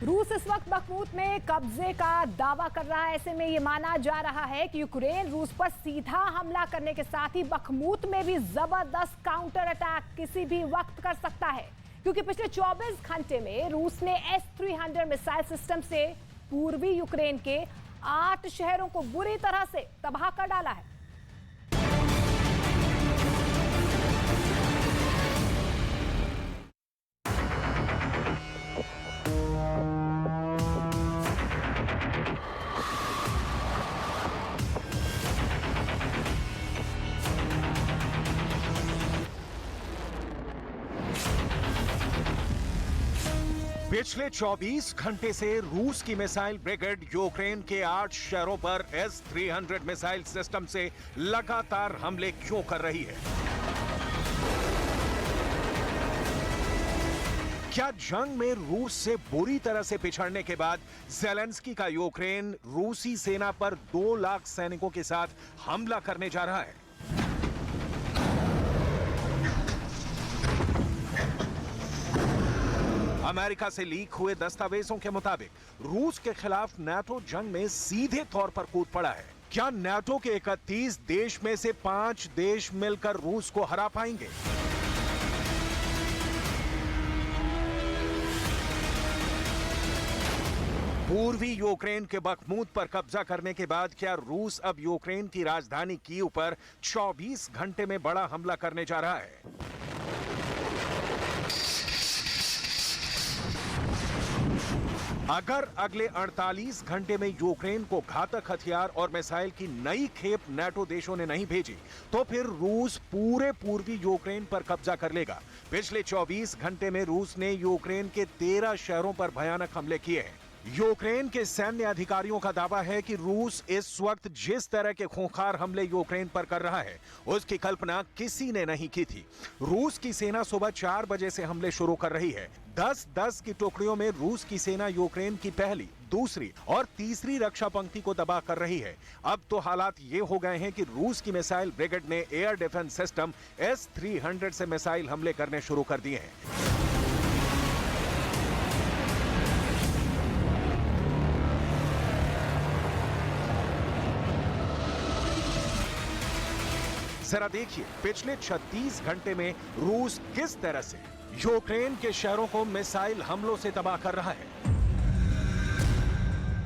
रूस इस वक्त बखमूत में कब्जे का दावा कर रहा है। ऐसे में ये माना जा रहा है कि यूक्रेन रूस पर सीधा हमला करने के साथ ही बखमूत में भी जबरदस्त काउंटर अटैक किसी भी वक्त कर सकता है, क्योंकि पिछले 24 घंटे में रूस ने S-300 मिसाइल सिस्टम से पूर्वी यूक्रेन के 8 शहरों को बुरी तरह से तबाह कर डाला है। पिछले 24 घंटे से रूस की मिसाइल ब्रिगेड यूक्रेन के 8 शहरों पर S-300 मिसाइल सिस्टम से लगातार हमले क्यों कर रही है? क्या जंग में रूस से बुरी तरह से पिछड़ने के बाद ज़ेलेंस्की का यूक्रेन रूसी सेना पर 2 लाख सैनिकों के साथ हमला करने जा रहा है? अमेरिका से लीक हुए दस्तावेजों के मुताबिक रूस के खिलाफ नाटो जंग में सीधे तौर पर कूद पड़ा है। क्या नाटो के 31 देश में से 5 देश मिलकर रूस को हरा पाएंगे? पूर्वी यूक्रेन के बखमूत पर कब्जा करने के बाद क्या रूस अब यूक्रेन की राजधानी कीव पर 24 घंटे में बड़ा हमला करने जा रहा है? अगर अगले 48 घंटे में यूक्रेन को घातक हथियार और मिसाइल की नई खेप नाटो देशों ने नहीं भेजी, तो फिर रूस पूरे पूर्वी यूक्रेन पर कब्जा कर लेगा। पिछले 24 घंटे में रूस ने यूक्रेन के 13 शहरों पर भयानक हमले किए हैं। यूक्रेन के सैन्य अधिकारियों का दावा है कि रूस इस वक्त जिस तरह के खूंखार हमले यूक्रेन पर कर रहा है, उसकी कल्पना किसी ने नहीं की थी। रूस की सेना सुबह 4 बजे से हमले शुरू कर रही है। 10-10 की टुकड़ियों में रूस की सेना यूक्रेन की पहली, दूसरी और तीसरी रक्षा पंक्ति को तबाह कर रही है। अब तो हालात ये हो गए हैं कि रूस की मिसाइल ब्रिगेड ने एयर डिफेंस सिस्टम S-300 से मिसाइल हमले करने शुरू कर दिए हैं। जरा देखिए पिछले 36 घंटे में रूस किस तरह से यूक्रेन के शहरों को मिसाइल हमलों से तबाह कर रहा है।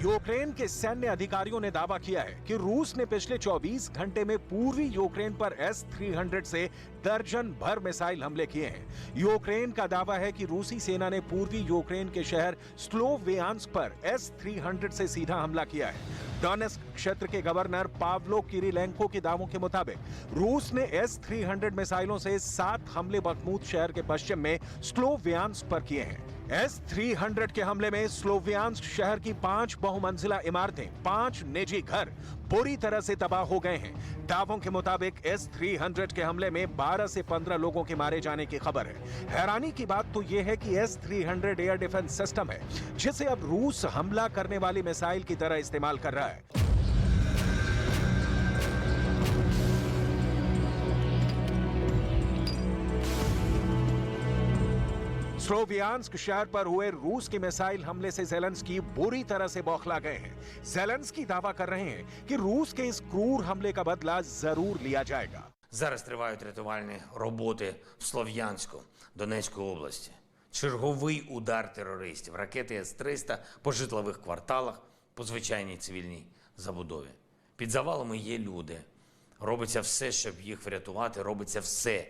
यूक्रेन के सैन्य अधिकारियों ने दावा किया है कि रूस ने पिछले 24 घंटे में पूर्वी यूक्रेन पर S-300 से दर्जन भर मिसाइल हमले किए हैं। यूक्रेन का दावा है कि रूसी सेना ने पूर्वी यूक्रेन के शहर स्लोवियांस्क पर S-300 से सीधा हमला किया है। डोनेस्क क्षेत्र के गवर्नर पावलो किरिलेंको के दावों के मुताबिक रूस ने S-300 मिसाइलों से 7 हमले बखमूत शहर के पश्चिम में स्लोवियांस्क पर किए हैं। S-300 के हमले में स्लोवियांस्क शहर की 5 बहुमंजिला इमारतें, 5 निजी घर बुरी तरह से तबाह हो गए हैं। दावों के मुताबिक S-300 के हमले में 12 से 15 लोगों के मारे जाने की खबर है। हैरानी की बात तो यह है कि S-300 एयर डिफेंस सिस्टम है, जिसे अब रूस हमला करने वाली मिसाइल की तरह इस्तेमाल कर रहा है। स्लोवियांस्क शहर पर हुए रूस के मिसाइल हमले से ज़ेलेंस्की बुरी तरह से बौखला गए हैं। ज़ेलेंस्की दावा कर रहे हैं कि रूस के इस क्रूर हमले का बदला जरूर लिया जाएगा। Зараз тривають рятувальні роботи в Слов'янську, Донецької області. Черговий удар терористів, ракети С-300 по житлових кварталах, по звичайній цивільній забудові. Під завалами є люди. Робиться все, щоб їх врятувати, робиться все.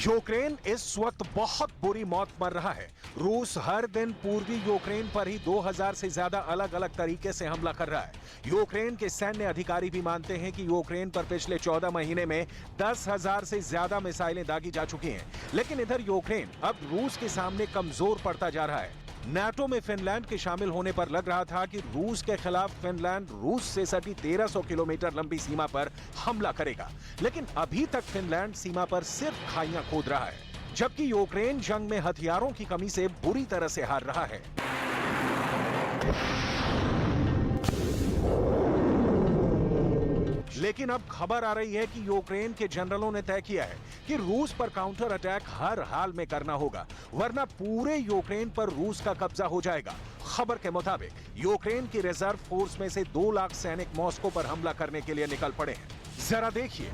यूक्रेन इस वक्त बहुत बुरी मौत मर रहा है। रूस हर दिन पूर्वी यूक्रेन पर ही 2000 से ज्यादा अलग अलग तरीके से हमला कर रहा है। यूक्रेन के सैन्य अधिकारी भी मानते हैं कि यूक्रेन पर पिछले 14 महीने में 10,000 से ज्यादा मिसाइलें दागी जा चुकी हैं। लेकिन इधर यूक्रेन अब रूस के सामने कमजोर पड़ता जा रहा है। नाटो में फिनलैंड के शामिल होने पर लग रहा था कि रूस के खिलाफ फिनलैंड रूस से सटी 1300 किलोमीटर लंबी सीमा पर हमला करेगा, लेकिन अभी तक फिनलैंड सीमा पर सिर्फ खाइयां खोद रहा है, जबकि यूक्रेन जंग में हथियारों की कमी से बुरी तरह से हार रहा है। लेकिन अब खबर आ रही है कि यूक्रेन के जनरलों ने तय किया है कि रूस पर काउंटर अटैक हर हाल में करना होगा, वरना पूरे यूक्रेन पर रूस का कब्जा हो जाएगा। खबर के मुताबिक यूक्रेन की रिजर्व फोर्स में से 2 लाख सैनिक मॉस्को पर हमला करने के लिए निकल पड़े हैं। जरा देखिए।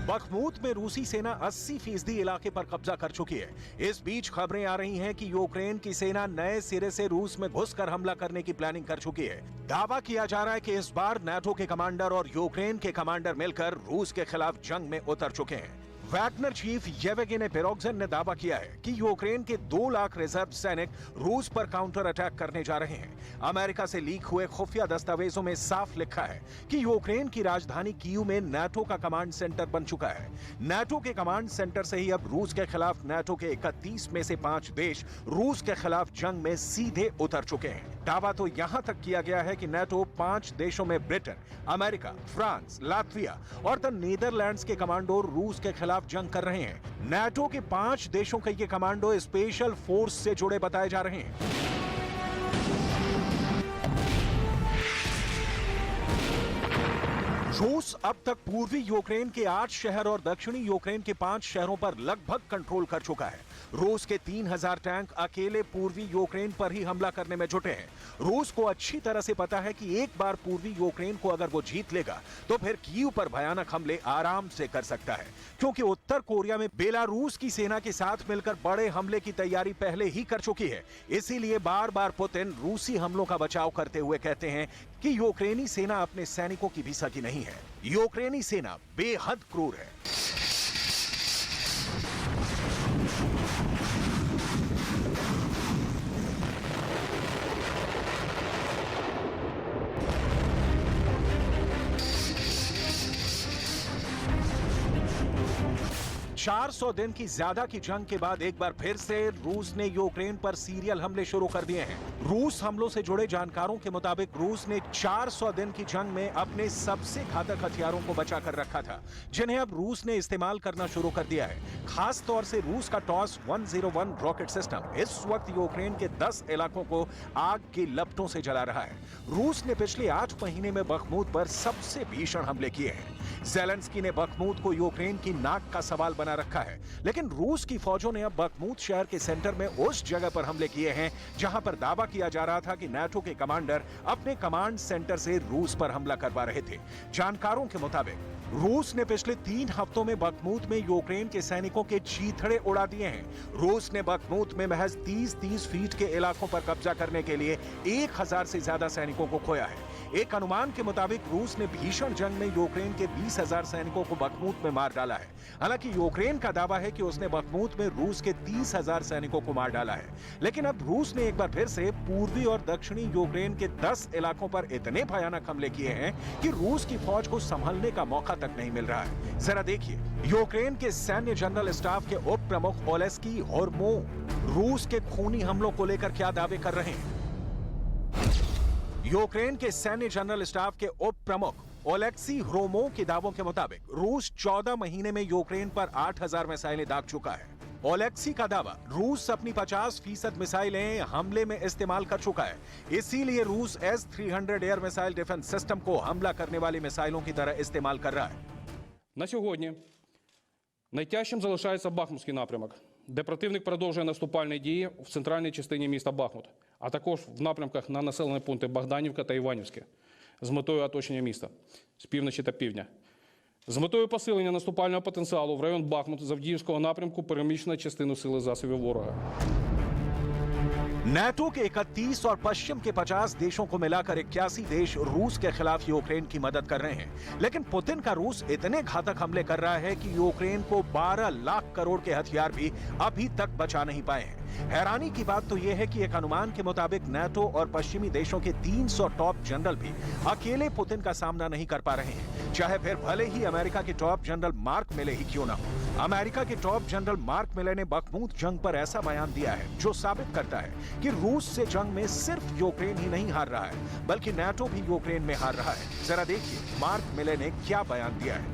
बखमूत में रूसी सेना 80% इलाके पर कब्जा कर चुकी है। इस बीच खबरें आ रही हैं कि यूक्रेन की सेना नए सिरे से रूस में घुसकर हमला करने की प्लानिंग कर चुकी है। दावा किया जा रहा है कि इस बार नाटो के कमांडर और यूक्रेन के कमांडर मिलकर रूस के खिलाफ जंग में उतर चुके हैं। वैगनर चीफ येवगेनी प्रिगोजिन ने दावा किया है कि यूक्रेन के 2 लाख रिजर्व सैनिक रूस पर काउंटर अटैक करने जा रहे हैं। अमेरिका से लीक हुए खुफिया दस्तावेजों में साफ लिखा है कि यूक्रेन की राजधानी कीव में नाटो का कमांड सेंटर बन चुका है। नाटो के कमांड सेंटर से ही अब रूस के खिलाफ नाटो के 31 में से 5 देश रूस के खिलाफ जंग में सीधे उतर चुके हैं। दावा तो यहां तक किया गया है कि नाटो 5 देशों में ब्रिटेन, अमेरिका, फ्रांस, लातविया और द नीदरलैंड्स के कमांडो रूस के खिलाफ जंग कर रहे हैं। नाटो के 5 देशों के ये कमांडो स्पेशल फोर्स से जुड़े बताए जा रहे हैं। रूस अब तक पूर्वी यूक्रेन के 8 शहर और दक्षिणी यूक्रेन के 5 शहरों पर लगभग कंट्रोल कर चुका है। रूस के 3000 टैंक अकेले पूर्वी यूक्रेन पर ही हमला करने में जुटे हैं। रूस को अच्छी तरह से पता है कि एक बार पूर्वी यूक्रेन को अगर वो जीत लेगा तो फिर कीव पर भयानक हमले आराम से कर सकता है, क्योंकि उत्तर कोरिया में बेलारूस की सेना के साथ मिलकर बड़े हमले की तैयारी पहले ही कर चुकी है। इसीलिए बार बार पुतिन रूसी हमलों का बचाव करते हुए कहते हैं कि यूक्रेनी सेना अपने सैनिकों की भी सगी नहीं है। यूक्रेनी सेना बेहद क्रूर है। चार 400 दिन की ज्यादा की जंग के बाद एक बार फिर से रूस ने यूक्रेन पर सीरियल हमले शुरू कर दिए हैं। रूस हमलों से जुड़े जानकारों के मुताबिक रूस ने 400 दिन की जंग में अपने सबसे घातक हथियारों को बचा कर रखा था, जिन्हें अब रूस ने इस्तेमाल करना शुरू कर दिया है। खास तौर से रूस का टॉस 101 रॉकेट सिस्टम इस वक्त यूक्रेन के 10 इलाकों को आग की लपटों से जला रहा है। रूस ने पिछले 8 महीने में बखमूत पर सबसे भीषण हमले किए हैं। ज़ेलेंस्की ने बखमूत को यूक्रेन की नाक का सवाल बना रखा है, लेकिन रूस की फौजों ने अब बखमूत शहर के सेंटर में उस जगह पर हमले किए हैं जहां पर दावा किया जा रहा था कि नाटो के कमांडर अपने कमांड सेंटर से रूस पर हमला करवा रहे थे। जानकारों के मुताबिक रूस ने पिछले 3 हफ्तों में बखमूत में यूक्रेन के सैनिकों के चीथड़े उड़ा दिए हैं। रूस ने बखमूत में महज 30-30 फीट के इलाकों पर कब्जा करने के लिए 1000 से ज्यादा सैनिकों को खोया है। एक अनुमान के मुताबिक रूस ने भीषण जंग में यूक्रेन के 20,000 सैनिकों को बखमूत में मार डाला है। हालांकि यूक्रेन का दावा है कि उसने बखमूत में रूस के 30,000 सैनिकों को मार डाला है, लेकिन अब रूस ने एक बार फिर से पूर्वी और दक्षिणी यूक्रेन के 10 इलाकों पर इतने भयानक हमले किए हैं कि रूस की फौज को संभलने का मौका तक नहीं मिल रहा है। जरा देखिए, यूक्रेन के सैन्य जनरल स्टाफ के उप प्रमुख ओलेस्की होर्मोव रूस के खूनी हमलों को लेकर क्या दावे कर रहे हैं। यूक्रेन के सैन्य जनरल स्टाफ के उप प्रमुख ओलेक्सी होर्मोव के दावों के मुताबिक रूस 14 महीने में यूक्रेन पर 8000 मिसाइलें दाग चुका है। ओलेक्सी का दावा, रूस अपनी 50% मिसाइलें हमले में इस्तेमाल कर चुका है, इसीलिए रूस S-300 air missile defence system को हमला करने वाली मिसाइलों की तरह इस्तेमाल कर रहा है। На сьогодні найтяжчим залишається Бахмутський напрямок, де противник продовжує наступальні дії в центральній частині міста Бахмут, а також в напрямках на населені пункти Богданівка та Іванівське з метою оточення міста з півночі та півдня. З метою посилення наступального потенціалу в район Бахмут з Авдіївського напрямку переміщено частину сили засобів ворога. नाटो के 31 और पश्चिम के 50 देशों को मिलाकर 81 देश रूस के खिलाफ यूक्रेन की मदद कर रहे हैं, लेकिन पुतिन का रूस इतने घातक हमले कर रहा है कि यूक्रेन को 12 लाख करोड़ के हथियार भी अभी तक बचा नहीं पाए हैं। हैरानी की बात तो यह है कि एक अनुमान के मुताबिक नाटो और पश्चिमी देशों के 300 टॉप जनरल भी अकेले पुतिन का सामना नहीं कर पा रहे हैं, चाहे फिर भले ही अमेरिका के टॉप जनरल मार्क मिले ही क्यों ना हो। अमेरिका के टॉप जनरल मार्क मिले ने बखमूत जंग पर ऐसा बयान दिया है जो साबित करता है कि रूस से जंग में सिर्फ यूक्रेन ही नहीं हार रहा है, बल्कि नाटो भी यूक्रेन में हार रहा है। जरा देखिए मार्क मिले ने क्या बयान दिया है।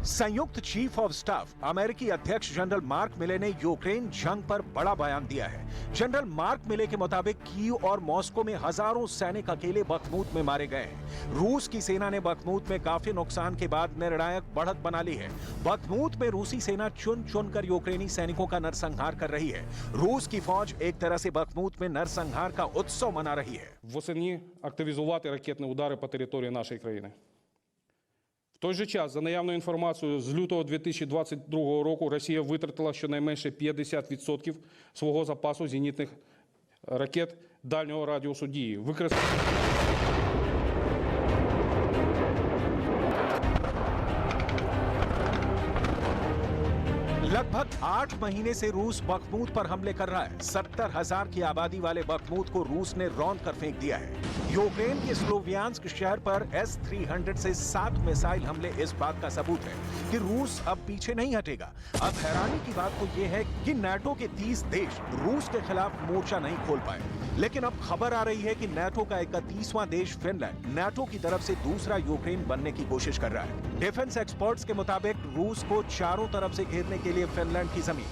संयुक्त चीफ ऑफ स्टाफ अमेरिकी अध्यक्ष जनरल मार्क मिले ने यूक्रेन जंग पर बड़ा बयान दिया है। जनरल मार्क मिले के मुताबिक कीव और मॉस्को में हजारों सैनिक अकेले बखमूत में मारे गए हैं। रूस की सेना ने बखमूत में काफी नुकसान के बाद निर्णायक बढ़त बना ली है। बखमूत में रूसी सेना चुन चुन कर यूक्रेनी सैनिकों का नरसंहार कर रही है। रूस की फौज एक तरह से बखमूत में नरसंहार का उत्सव मना रही है। Восени активізувати ракетні удари по території нашої країни. В той же час, за наявною інформацією, з лютого 2022 року Росія витратила щонайменше 50% свого запасу зенітних ракет дальнього радіусу дії. लगभग 8 महीने से रूस बखमूत पर हमले कर रहा है। 70,000 की आबादी वाले बखमूत को रूस ने रौंद कर फेंक दिया है। यूक्रेन के स्लोवियांस्क शहर पर S-300 से 7 मिसाइल हमले इस बात का सबूत है कि रूस अब पीछे नहीं हटेगा। अब हैरानी की बात तो यह है कि नाटो के 30 देश रूस के खिलाफ मोर्चा नहीं खोल पाए, लेकिन अब खबर आ रही है कि नाटो का 31वां देश फिनलैंड नाटो की तरफ से दूसरा यूक्रेन बनने की कोशिश कर रहा है। डिफेंस एक्सपर्ट्स के मुताबिक रूस को चारों तरफ से घेरने के लिए फिनलैंड की जमीन